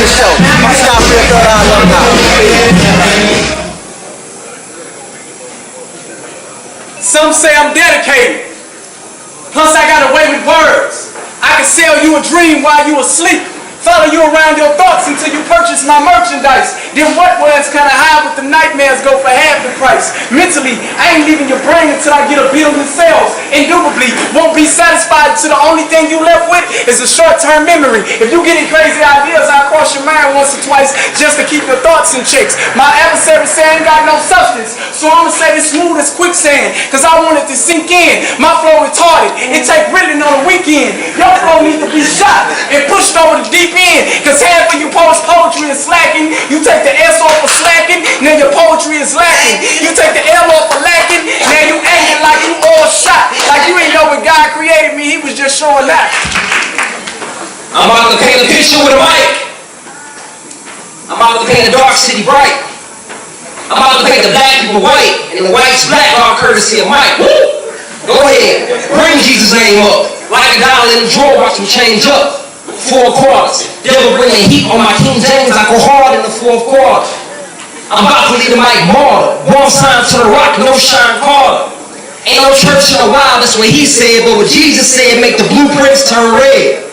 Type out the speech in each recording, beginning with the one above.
the show. My Skyfield Third Eye alumni. Some say I'm dedicated. Plus I got away with words. I can sell you a dream while you asleep. Follow you around your thoughts until you purchase my merchandise. Then what was kinda high with the nightmares go for half the price. Mentally, I ain't leaving your brain until I get a billion sales. Indubitably, won't be satisfied till the only thing you left with is a short-term memory. If you getting crazy ideas, I'll cross your mind once or twice just to keep your thoughts in checks. My adversary say I ain't got no substance, so I'ma say this smooth as quicksand, cause I want it to sink in. My flow retarded, it take riddling on the weekend. Your flow needs to be shot and pushed over the deep end, cause half of you post poetry is slacking. You take the S off for slacking, now your poetry is lacking. You take the L off for lacking, now you acting like you all shot. Like you ain't know when God created me, he was just showing that. I'm about to paint a picture with a mic. I'm about to paint a dark city bright. I'm about to paint the black people white, and the white's black, all courtesy of Mike. Woo! Go ahead, bring Jesus' name up. Like a dollar in the drawer, watch him change up. 4 quarters. Devil bringing heat on my King James. I go hard in the 4th quarter. I'm about to lead the mic martyr. One sign to the rock, no shine Carter. Ain't no church in a while, that's what he said. But what Jesus said, make the blueprints turn red.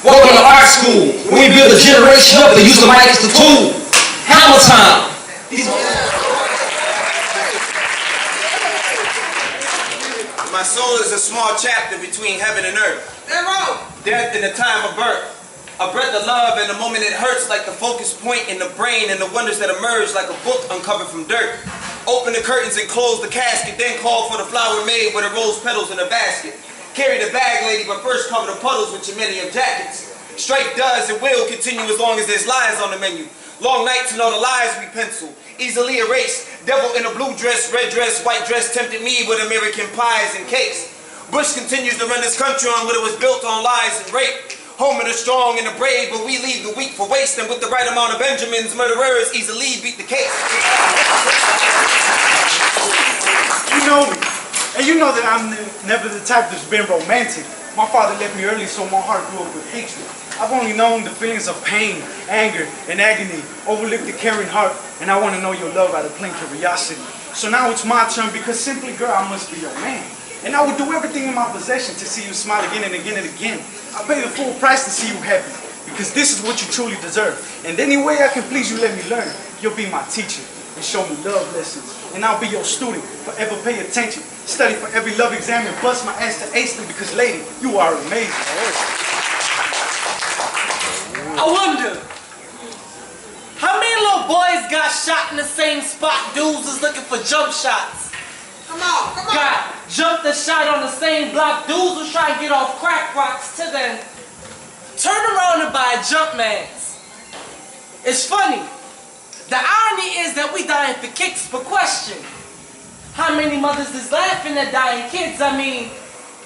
Welcome to art school. We build a generation up to use the mic as the tool. Hammer time. My soul is a small chapter between heaven and earth. Death in the time of birth. A breath of love and the moment it hurts, like the focus point in the brain and the wonders that emerge like a book uncovered from dirt. Open the curtains and close the casket, then call for the flower made with the rose petals in a basket. Carry the bag, lady, but first cover the puddles with your many of jackets. Strife does and will continue as long as there's lies on the menu. Long nights and all the lies we pencil, easily erased. Devil in a blue dress, red dress, white dress tempted me with American pies and cakes. Bush continues to run this country on what it was built on lies and rape. Home of the strong and the brave, but we leave the weak for waste. And with the right amount of Benjamins, murderers easily beat the case. You know me, and you know that I'm never the type that's been romantic. My father left me early, so my heart grew up with hatred. I've only known the feelings of pain, anger, and agony. Overlooked the caring heart, and I want to know your love out of plain curiosity. So now it's my turn, because simply, girl, I must be your man. And I will do everything in my possession to see you smile again and again and again. I'll pay the full price to see you happy, because this is what you truly deserve. And any way I can please you, let me learn. You'll be my teacher and show me love lessons. And I'll be your student, forever pay attention. Study for every love exam and bust my ass to ace them, because lady, you are amazing. I wonder, how many little boys got shot in the same spot? Dudes is looking for jump shots. Come on, come on. Got jumped and shot on the same block. Dudes was trying to get off crack rocks to then turn around and buy jump mans. It's funny. The irony is that we dying for kicks, but question. How many mothers is laughing at dying kids? I mean,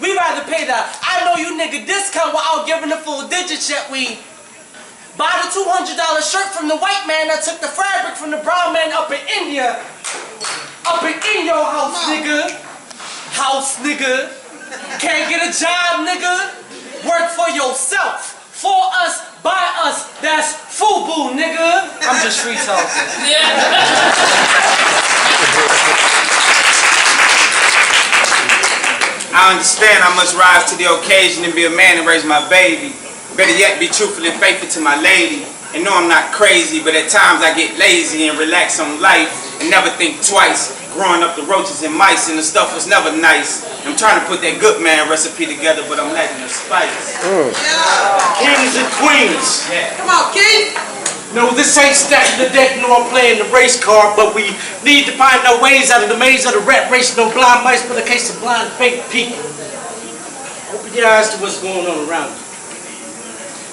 we rather pay the I know you nigga discount without giving the full digits, yet we buy the $200 shirt from the white man that took the fabric from the brown man up in India. Up in your house, nigga. House, nigga. Can't get a job, nigga. Work for yourself. For us, by us. That's FUBU, nigga. I'm just street talking. I understand I must rise to the occasion and be a man and raise my baby. Better yet, be truthful and faithful to my lady. And no, I'm not crazy, but at times I get lazy and relax on life and never think twice. Growing up the roaches and mice and the stuff was never nice. I'm trying to put that good man recipe together, but I'm lacking the spice. Kings and queens. Come on, King. No, this ain't stacking the deck nor playing the race card, but we need to find our ways out of the maze of the rat race. No blind mice, but a case of blind fake people. Open your eyes to what's going on around you.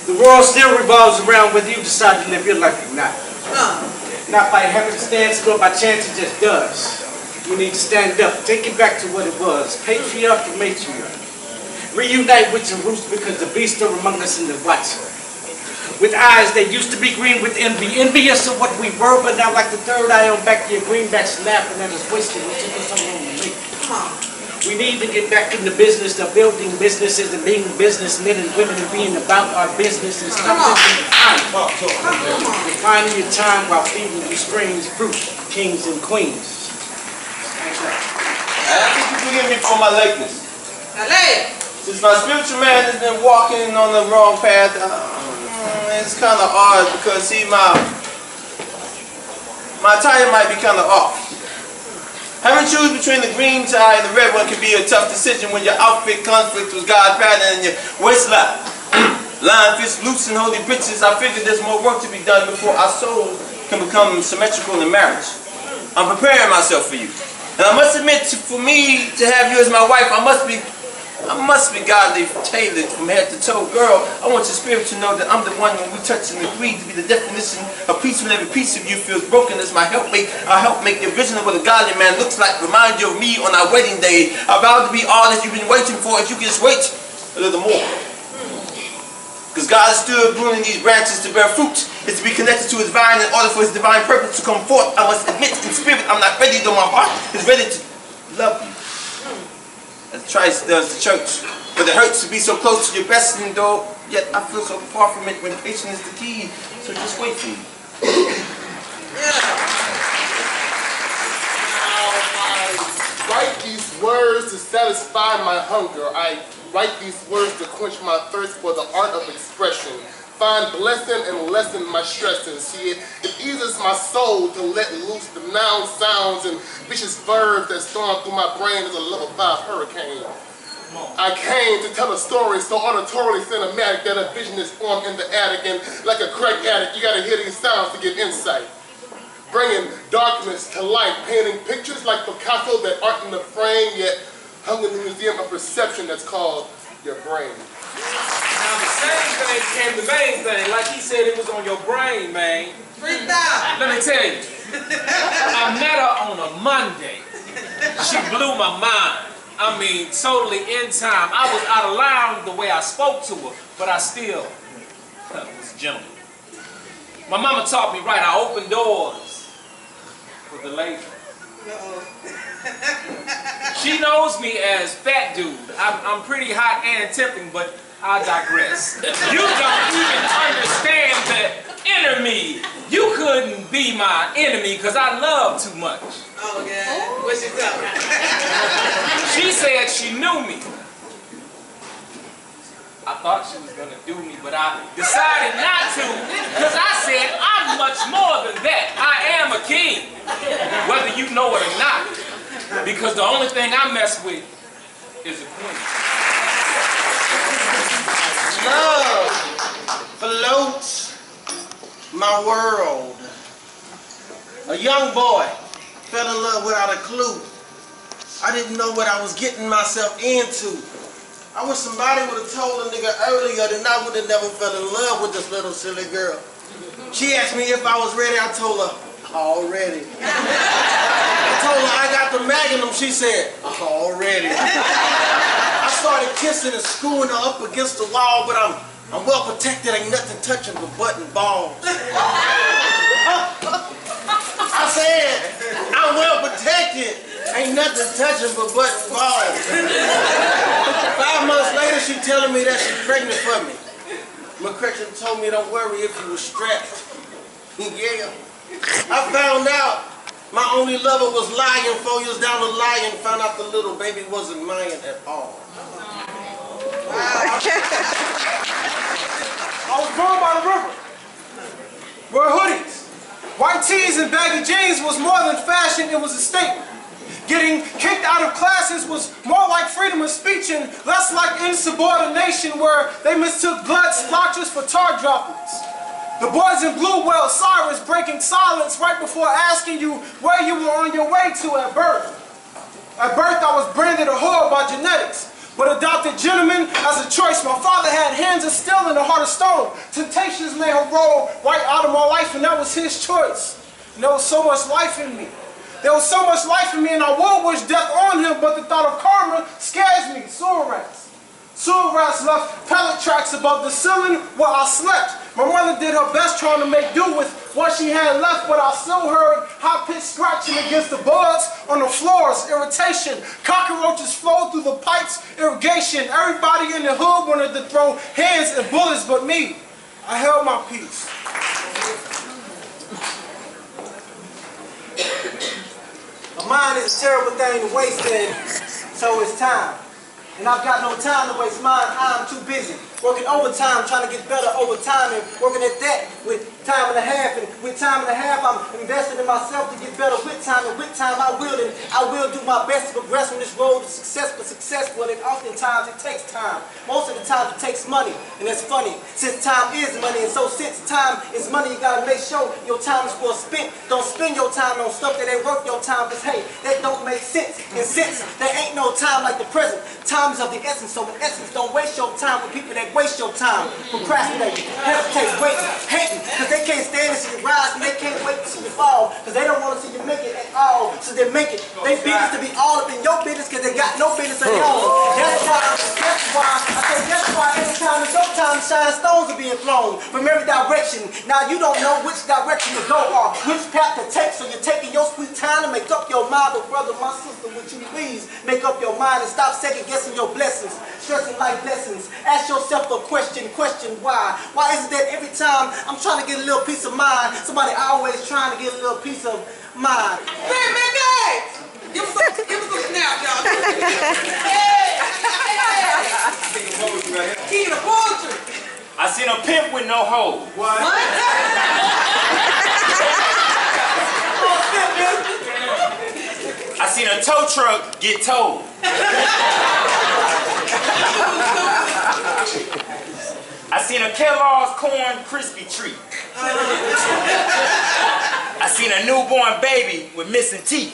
The world still revolves around whether you decide to live your life or not. Not by happenstance, nor by chance, it just does. You need to stand up, take it back to what it was, patriarch and matriarch. Reunite with your roots, because the beasts are among us in the watch. With eyes that used to be green with envy, envious of what we were, but now like the third eye on back to your greenbacks laughing at us wasted. What took us so long to make. We need to get back in the business of building businesses and being businessmen and women and being about our businesses. Defining your time while feeding your springs fruit, kings and queens. I think you forgive me for my lateness. Since my spiritual man has been walking on the wrong path, it's kind of odd because see, my tie might be kind of off. Having to choose between the green tie and the red one can be a tough decision when your outfit conflicts with God's pattern and your waistline. Line fits loose and holy britches. I figured there's more work to be done before our souls can become symmetrical in marriage. I'm preparing myself for you. And I must admit, for me to have you as my wife, I must be godly tailored from head to toe. Girl, I want your spirit to know that I'm the one when we touch and agree to be the definition of peace when every piece of you feels broken as my helpmate. I'll help make your vision of what a godly man looks like remind you of me on our wedding day. I vow to be all that you've been waiting for if you can just wait a little more. Because God is still pruning these branches to bear fruit. It's to be connected to his vine in order for his divine purpose to come forth. I must admit in spirit I'm not ready, though my heart is ready to love you. As Christ does the church. But it hurts to be so close to your blessing, though, yet I feel so far from it when patience is the key. So just wait for me. I write these words to satisfy my hunger. I write these words to quench my thirst for the art of expression. Find blessing and lessen my stresses. See, it eases my soul to let loose the noun sounds and vicious verbs that storm through my brain as a level 5 hurricane. I came to tell a story so auditorily cinematic that a vision is formed in the attic, and like a crack addict, you gotta hear these sounds to get insight. Bringing darkness to light, painting pictures like Picasso that aren't in the frame, yet hung in the museum of perception that's called your brain. Now the same thing came the main thing. Like he said, it was on your brain, man. Let me tell you. I met her on a Monday. She blew my mind. I mean, totally in time. I was out of line the way I spoke to her, but I still was a gentleman. My mama taught me right. I opened doors for the lady. She knows me as Fat Dude. I'm pretty hot and tempting, but I digress. You don't even understand the inner me. You couldn't be my enemy because I love too much. Oh, God. What's she talking? She said she knew me. I thought she was going to do me, but I decided not to because I said I'm much more than that. I am a king, whether you know it or not, because the only thing I mess with is a queen. Love floats my world. A young boy fell in love without a clue. I didn't know what I was getting myself into. I wish somebody would have told a nigga earlier, then I would have never fell in love with this little silly girl. She asked me if I was ready. I told her, already. I told her I got the magnum. She said, already. I started kissing and screwing her up against the wall, but I'm well protected. Ain't nothing touching but butt and balls. I said, I'm well protected. Ain't nothing touching but butt and balls. 5 months later, she telling me that she's pregnant for me. McCutcheon told me, don't worry if you were strapped. Yeah. I found out my only lover was lying. 4 years down the line, found out the little baby wasn't mine at all. I was born by the river. Wore hoodies. White tees and baggy jeans was more than fashion, it was a statement. Getting kicked out of classes was more like freedom of speech and less like insubordination, where they mistook blood splotches for tar droplets. The boys in blue wailed Cyrus, breaking silence right before asking you where you were on your way to at birth. At birth, I was branded a whore by genetics, but adopted gentleman as a choice. My father had hands of steel and a heart of stone. Temptations made her roll right out of my life, and that was his choice. And there was so much life in me. There was so much life in me, and I would wish death on him, but the thought of karma scares me. Sewer rats. Sewer rats left pallet tracks above the ceiling where I slept. My mother did her best trying to make do with what she had left, but I still heard high-pitched scratching against the boards on the floors, irritation. Cockroaches flowed through the pipes, irrigation. Everybody in the hood wanted to throw hands and bullets but me. I held my peace. A mind is a terrible thing to waste in, so it's time. And I've got no time to waste mine, I'm too busy. Working overtime, trying to get better over time, and working at that with time and a half. And with time and a half, I'm investing in myself to get better with time. And with time, I will do my best to progress on this road to success. But successful, and oftentimes it takes time. Most of the time, it takes money. And that's funny, since time is money. And so since time is money, you gotta make sure your time is well spent. Don't spend your time on stuff that ain't worth your time. Because hey, that don't make sense. And since there ain't no time like the present, time is of the essence. So in essence, don't waste your time with people that waste your time, procrastinating, hesitate, waiting, hating, because they can't stand to see you rise and they can't wait to see you fall, because they don't want to see you make it at all, so they make it. They business to be all up in your business because they got no business of their own. That's why every time it's your time to shine, stones are being thrown from every direction. Now you don't know which direction to go or which path to take, so you're taking your sweet time to make up your mind. But brother, my sister, would you please make up your mind and stop second guessing your blessings, stressing life lessons. Ask yourself a question why? Why is it that every time I'm trying to get a little peace of mind, somebody always trying to get a little piece of mind? Man, guys! Give us a snap, y'all. Hey! King of poetry! I seen a pimp with no hoe. What? I seen a tow truck get towed. I seen a Kellogg's Corn Crispy treat. I seen a newborn baby with missing teeth.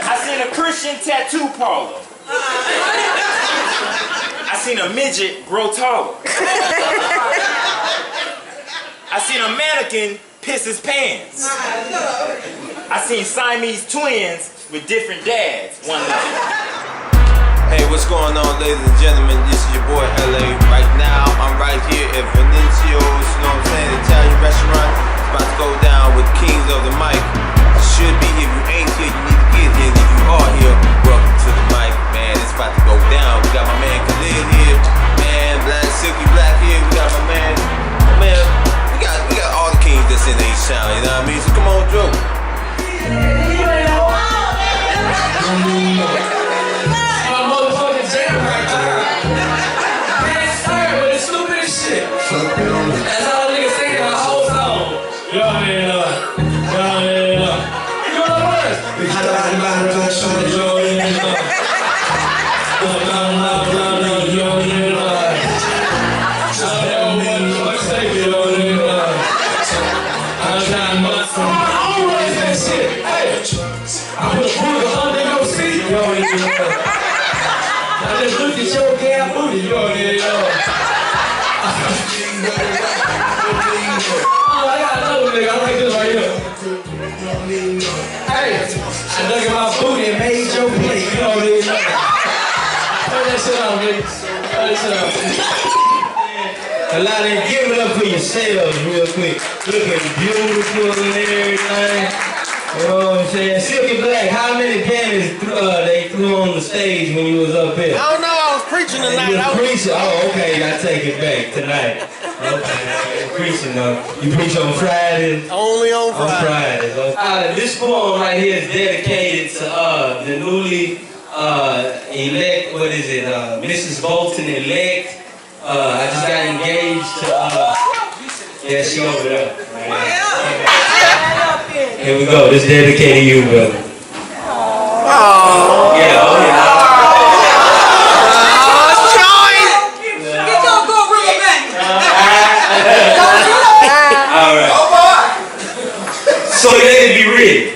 I seen a Christian tattoo parlor. I seen a midget grow taller. I seen a mannequin piss his pants. I seen Siamese twins with different dads one night. Hey, what's going on, ladies and gentlemen? This is your boy LA. Right now, I'm right here at Vinincio's, you know what I'm saying, Italian restaurant. It's about to go down with Kings of the Mic. Should be, if you ain't here, you need to get here. And if you are here, welcome to the mic, man. It's about to go down. We got my man Khalid here, man, Silky Black here. We got my man, we got all the kings that's in H-Town, you know what I mean? So come on through. Motherfucking jam right there. Man, sorry, but it's stupid as shit. That's all niggas singing the whole song. Y'all ain't You know what it is? I just looked at your damn booty, you already know. Oh, I got another nigga, I like this right here. Hey, I dug in my booty and made your plate, you already know. Turn that shit on, nigga. Turn that shit on. A lot of give it up for yourselves real quick. Looking beautiful and everything. You know what I'm saying? Silky Black, how many panties they threw on the stage when you was up here? I don't know, I was preaching tonight. You was preaching? Oh, okay, I take it back tonight. Okay, preaching though. You preach on Fridays? Only on Fridays. Okay. This poem right here is dedicated to the newly elect, what is it, Mrs. Bolton elect. I just got engaged to, yeah, she over there. Here we go. This is dedicated to you, brother. Oh. Yeah, oh yeah. Get your good rhythm back. All right. So let it be written.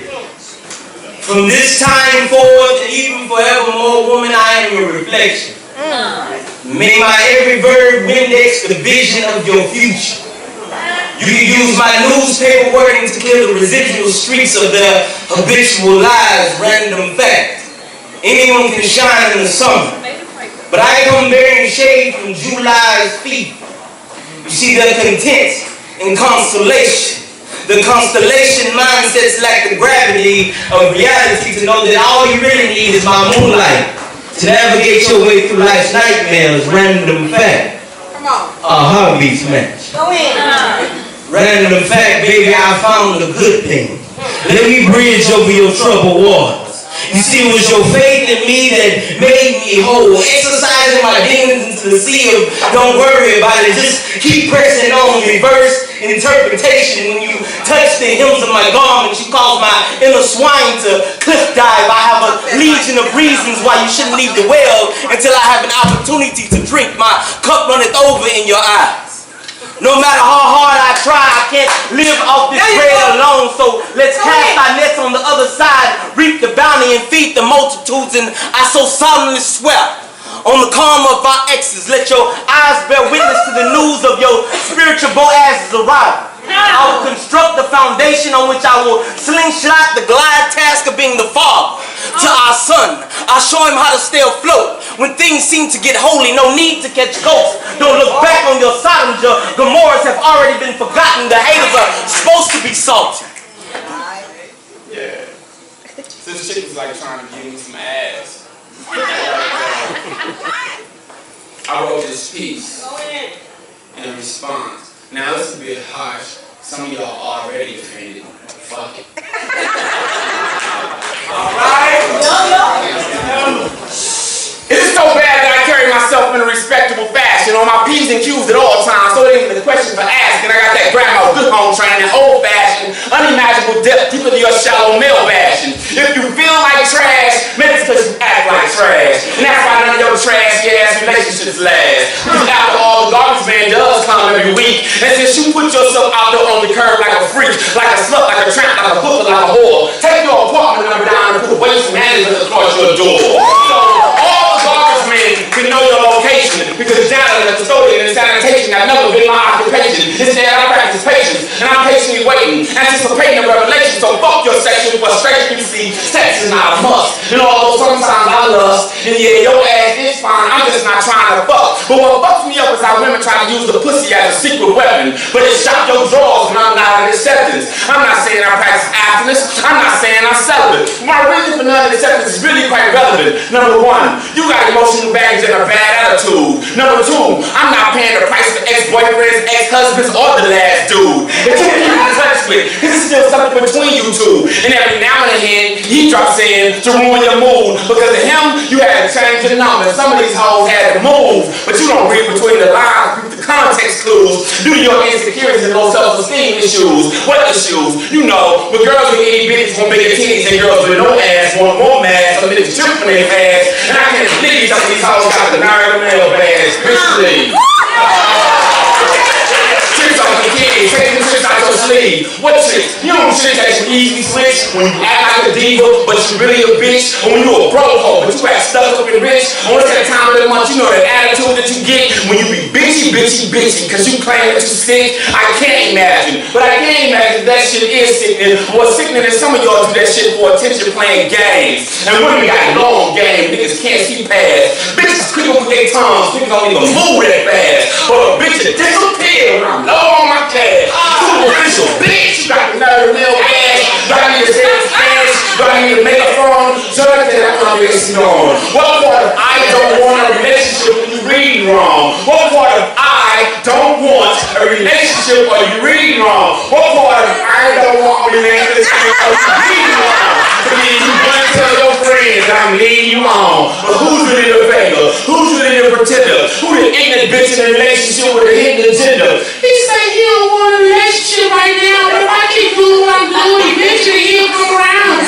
From this time forward and even forevermore, woman, I am your reflection. May my every verb index the vision of your future. You can use my newspaper wording to clear the residual streets of the habitual lies, random facts. Anyone can shine in the summer, but I come bearing shade from July's feet. You see, the content and constellation. The constellation mindsets lack the gravity of reality to know that all you really need is my moonlight to navigate your way through life's nightmares. Random fact. Come on. Our heartbeats match. Go in. Random fact, baby, I found a good thing. Let me bridge over your troubled waters. You see, it was your faith in me that made me whole. Exercising my demons into the sea of don't worry about it. Just keep pressing on. Reverse interpretation. When you touch the hems of my garments, you cause my inner swine to cliff dive. I have a legion of reasons why you shouldn't leave the well until I have an opportunity to drink. My cup runneth over in your eyes. No matter how hard I try, I can't live off this bread alone. So let's cast our nets on the other side, reap the bounty and feed the multitudes. And I so solemnly swear on the karma of our exes, let your eyes bear witness to the news of your spiritual Boaz's arrival. I will construct the foundation on which I will slingshot the glide task of being the father to our son. I'll show him how to stay afloat when things seem to get holy. No need to catch ghosts. Don't look back on your Sodoms. Your Gomorrahs have already been forgotten. The haters are supposed to be salty. Yeah. This chick was like trying to give me some ass. I wrote this piece in response. Now this is a bit harsh. Some of y'all already offended. Fuck it. Alright? It's so bad that I carry myself in a respectable fashion on my P's and Q's at all times, so it ain't even a question for asking. I got that grandma good home training, old fashioned, unimaginable depth deeper than your shallow male bashing. If you feel like trash, maybe it's because you act like trash. And that's why none of your trashy ass relationships last. Because after all, the garbage man does come every week. And since you put yourself out there on the curb like a freak, like a slut, like a tramp, like a hooker, like a whore, take your apartment number down and put waste management across your door. So all the garbage men can know your location because janitor, custodian, and sanitation have never been my occupation. Instead, I practice patience, and I'm patiently waiting, anticipating a revelation. So fuck your sexual frustration. You see, sex is not a must. And although sometimes I lust, and yeah, your ass is fine, I'm just not trying to fuck. But what fucks me up is how women try to use the pussy as a secret weapon, but it shot your drawers when I'm not in acceptance. I'm not saying I practice abstinence, I'm not saying I'm celibate. My reason for non-acceptance is really quite relevant. Number one, you got emotional baggage and a bad attitude. Number two, I'm not paying the price for ex-boyfriends, ex-husbands, or the last dude. It's who you in touch with, because it's still something between you two. And every now and then, he drops in to ruin your mood. Because of him, you had to change your number. Some of these hoes had to move, but you don't read between the lines, read the context clues, due to your insecurities and low self-esteem issues. What issues? You know, with girls with itty bitties want bigger titties and girls with no ass want more mass, so niggas trip when they pass. And I can't believe some of these hoes got the nerve of male bags. Bitch, please. Tricks on the kids, taking tricks out your sleeve. What tricks? You don't trick that you easy switch when you act like a diva, but you really a bitch. Or when you a broke hoe, but you act stuck up and rich. Only that time of the month, you know that attitude that you get when you be bitchy, bitchy, bitchy, cause you claim that you sick. I can't imagine, but I can imagine that shit is sickening. What's sickening is some of y'all do that shit for attention playing games. And women got long game, niggas can't see past. Bitches quick with their tongues, niggas don't even move that fast. But a bitch that disappear when I'm low on my cash. Superficial bitch, you got the nerve, real ass. Do I need to say it's Spanish? Do I need to make a phone? Judge that I'm basing on. What part of I don't want a relationship when you read wrong? What part of I don't want a relationship or you read wrong? What part of I don't want a relationship or you read wrong? Because you want to tell your friends I'm leading you on. But who's really the faker? Who's really the pretender? Who the ignorant bitch in a relationship with a hidden agenda? He say he don't want a relationship right now, but if I keep doing what I'm doing, eventually he'll come around.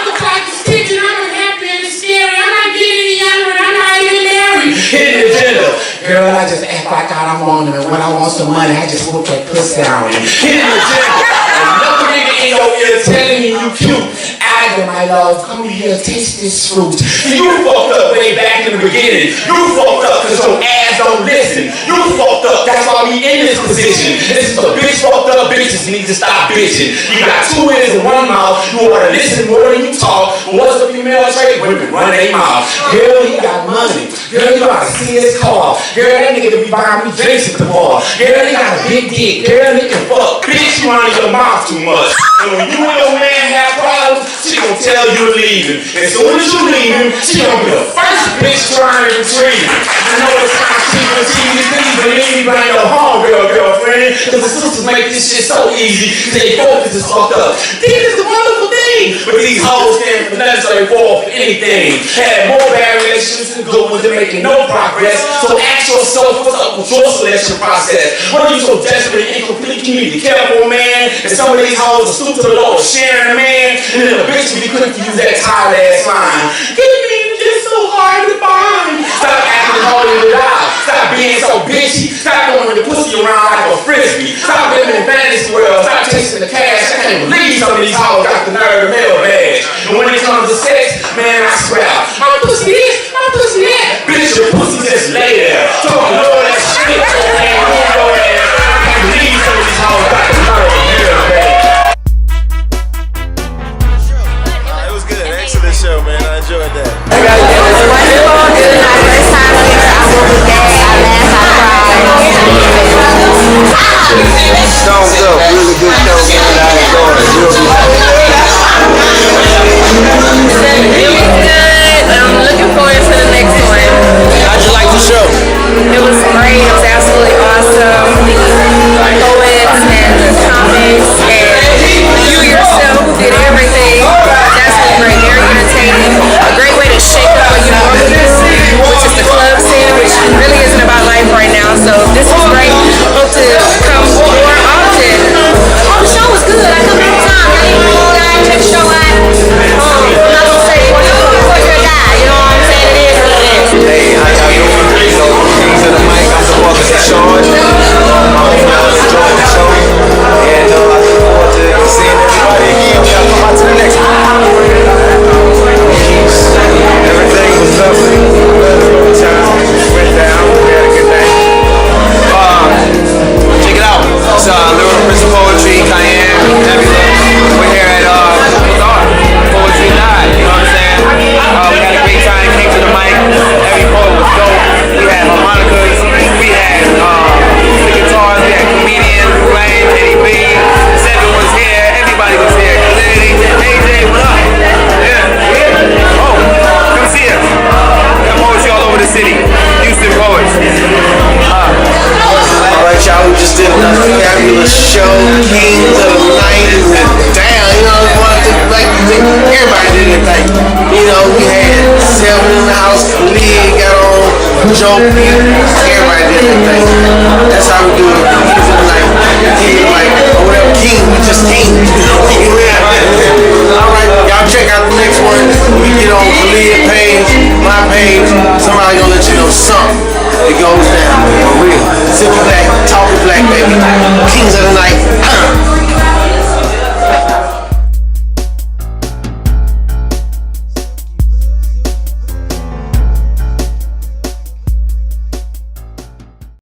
The clock is ticking, I'm unhappy and it's scary. I'm not getting any younger and I'm not even married. Hidden agenda. Girl, I just act like I don't want him, and when I want some money, I just whoop that pussy on him. Hidden agenda. Another nigga in your ear telling me you cute. I Bible, my love. Come here, taste this fruit. See, you fucked up way back in the beginning. You fucked up because your ass don't listen. You fucked up. That's why we in this position. This is the bitch fucked up bitches need to stop bitching. You got two ears and one mouth. You want to listen more than you talk. But what's the female trait? Women run their mouth. Girl, he got money. Girl, you gotta see his car. Girl, that nigga be buying me drinks at the bar. Girl, he got a big dick. Girl, he can fuck. Bitch, you running your mouth too much. And when you and your man have problems, she gon' tell you to leave him. As soon as you leave him, she gon' be the first bitch trying to retrieve him. I know it's kind of cheap and cheesy, but it ain't bring your homegirl, girlfriend. Cause the sisters make this shit so easy, cause they focus is fucked up. This is the wonderful thing. But these hoes stand for nothing, so they fall for anything. Had more bad relationships than good ones, they're making no progress. So ask yourself, what's up with your selection process? What are you so desperate and incomplete? You need to care for a man. And some of these hoes are stoop to the Lord, sharing a man. And then the bitch be quick to use that tired ass line. Give me just so hard to find. Stop acting harder to die. Stop being so bitchy. Stop throwing your pussy around like a frisbee. Stop living in fantasy world. Stop chasing the cash. I can't believe some of these hoes got the nerve to mail badge. And when it comes to sex, man, I swear, my pussy this, my pussy that. Bitch, your pussy just lay there. Talking all that shit. And move your ass. I can't believe some of these hoes got the nerve to mail badge. It was good. Excellent show, man. I enjoyed that. It was wonderful. It was my first time here. I woke up gay. I laughed. I cried. Thumbs up. Really good show, man. I enjoyed it. It was good. I'm looking forward to the next one. How'd you like the show? It was great. It was absolutely awesome. The poets and the comics and you yourself who did everything. That's been great. Very entertaining. A great way to shake up what you normally do, which is the club scene, which really isn't about life right now. So this is great. Hope to come more often. Oh, the show was good. I come all the time. I didn't know that I check the show out. I'm not gonna say before you're a guy. You know what I'm saying? It is what it is. Hey, how y'all doing? So, Kings of the Mic, I'm the Walker in charge. I hope y'all enjoyed the show. And I look forward to seeing everybody again. Y'all come out to the next one. Everything was lovely. Good time. Went down. We had a good night. Check it out. It's Lyrical Prince of Poetry, Cayenne, Nebula. We're here at Poetry Live. You know what I'm saying? We had a great time. Came to the mic. Every poet was dope. We had harmonicas. We had the guitars. We had comedians. Blaine, Eddie B. Seven was here. Everybody was here. Clarity. AJ, what up? Yeah. Oh, come see us. We got poetry all over the city. Houston poets. Alright, y'all, we just did another fabulous show. Kings of the Night. Damn, you know, everybody did it. Like, you know, we had Seven in the house, Khalid got on, Joe P. Everybody did it. Like, that's how we do it. Kings of the Night. King, like, or whatever, King, we just King. You know, alright, y'all check out the next one. We get on Khalid page, my page. Somebody gonna let you know something. It goes down for real. SILKY BLAQ, talking black, baby. Kings of the Night.